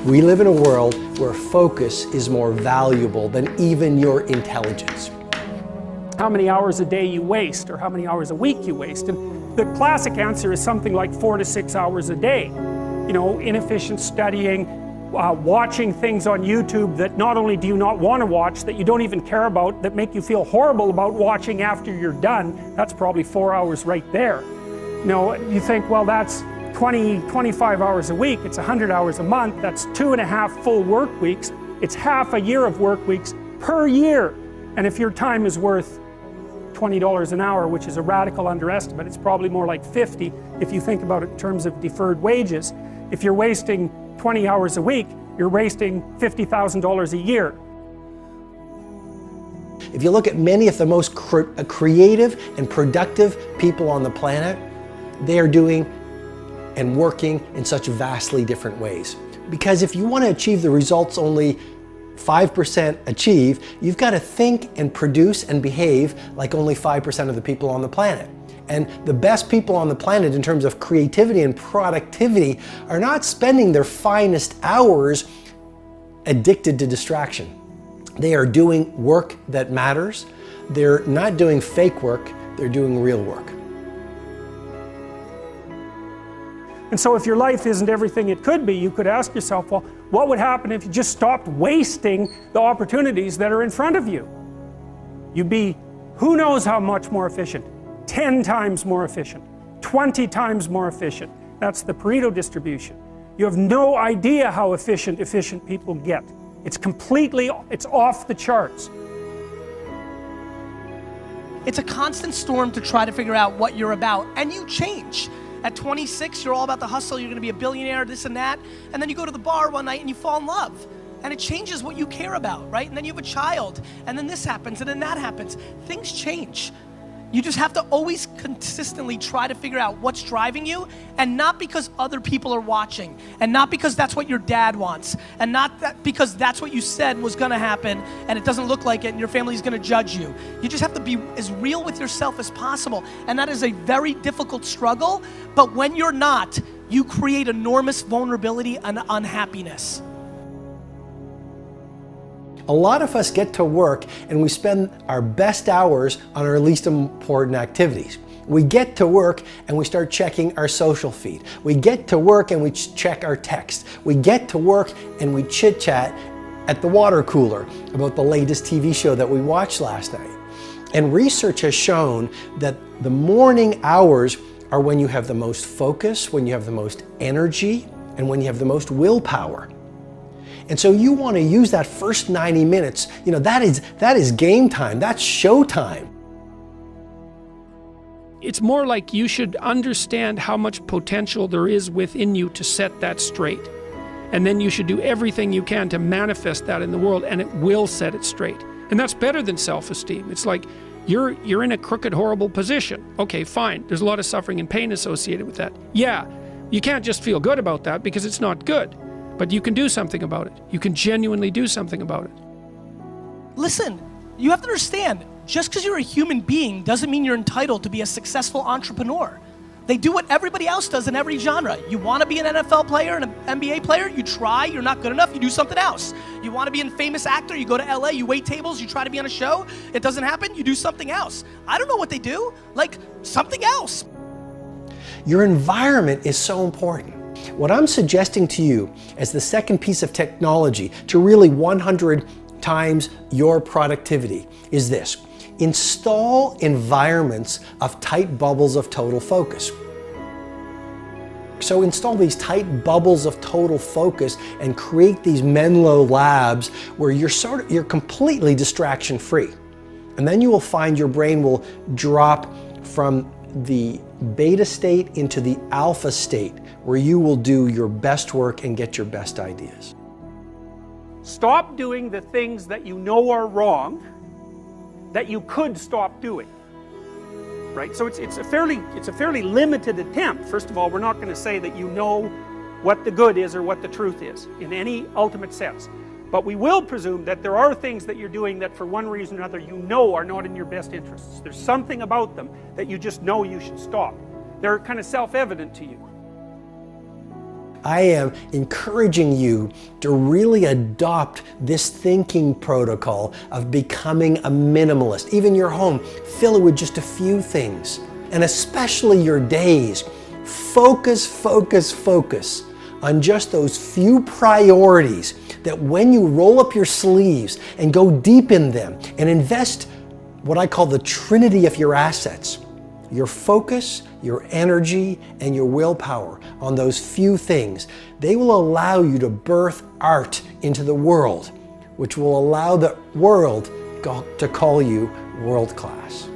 We live in a world where focus is more valuable than even your intelligence. How many hours a day you waste, or how many hours a week you waste. And the classic answer is something like 4 to 6 hours a day. You know, inefficient studying, watching things on YouTube that not only do you not want to watch, that you don't even care about, that make you feel horrible about watching after you're done. That's probably 4 hours right there. You know, you think, well, that's 25 hours a week, it's 100 hours a month, that's 2.5 full work weeks, it's half a year of work weeks per year. And if your time is worth $20 an hour, which is a radical underestimate, it's probably more like 50 if you think about it in terms of deferred wages. If you're wasting 20 hours a week, you're wasting $50,000 a year. If you look at many of the most creative and productive people on the planet, they are doing and working in such vastly different ways. Because if you want to achieve the results only 5% achieve, you've got to think and produce and behave like only 5% of the people on the planet. And the best people on the planet in terms of creativity and productivity are not spending their finest hours addicted to distraction. They are doing work that matters. They're not doing fake work, they're doing real work. And so if your life isn't everything it could be, you could ask yourself, well, what would happen if you just stopped wasting the opportunities that are in front of you? You'd be, who knows how much more efficient? 10 times more efficient, 20 times more efficient. That's the Pareto distribution. You have no idea how efficient people get. It's off the charts. It's a constant storm to try to figure out what you're about, and you change. At 26, you're all about the hustle, you're gonna be a billionaire, this and that, and then you go to the bar one night and you fall in love. And it changes what you care about, right? And then you have a child, and then this happens, and then that happens. Things change. You just have to always consistently try to figure out what's driving you, and not because other people are watching, and not because that's what your dad wants, and not because that's what you said was gonna happen, and it doesn't look like it, and your family's gonna judge you. You just have to be as real with yourself as possible, and that is a very difficult struggle, but when you're not, you create enormous vulnerability and unhappiness. A lot of us get to work and we spend our best hours on our least important activities. We get to work and we start checking our social feed. We get to work and we check our text. We get to work and we chit-chat at the water cooler about the latest TV show that we watched last night. And research has shown that the morning hours are when you have the most focus, when you have the most energy, and when you have the most willpower. And so you want to use that first 90 minutes, you know, that is game time, that's show time. It's more like you should understand how much potential there is within you to set that straight. And then you should do everything you can to manifest that in the world, and it will set it straight. And that's better than self-esteem. It's like you're in a crooked, horrible position. Okay, fine, there's a lot of suffering and pain associated with that. Yeah, you can't just feel good about that because it's not good. But you can do something about it. You can genuinely do something about it. Listen, you have to understand, just because you're a human being doesn't mean you're entitled to be a successful entrepreneur. They do what everybody else does in every genre. You want to be an NFL player and an NBA player, you try, you're not good enough, you do something else. You want to be a famous actor, you go to LA, you wait tables, you try to be on a show, it doesn't happen, you do something else. I don't know what they do, like something else. Your environment is so important. What I'm suggesting to you as the second piece of technology to really 100 times your productivity is this. Install environments of tight bubbles of total focus. So install these tight bubbles of total focus and create these Menlo labs where you're completely distraction free. And then you will find your brain will drop from the beta state into the alpha state, where you will do your best work and get your best ideas. Stop doing the things that you know are wrong that you could stop doing. Right? So it's a fairly limited attempt. First of all, we're not going to say that you know what the good is or what the truth is in any ultimate sense. But we will presume that there are things that you're doing that for one reason or another you know are not in your best interests. There's something about them that you just know you should stop. They're kind of self-evident to you. I am encouraging you to really adopt this thinking protocol of becoming a minimalist. Even your home, fill it with just a few things. And especially your days, focus on just those few priorities that when you roll up your sleeves and go deep in them and invest what I call the trinity of your assets, your focus, your energy, and your willpower on those few things, they will allow you to birth art into the world, which will allow the world to call you world class.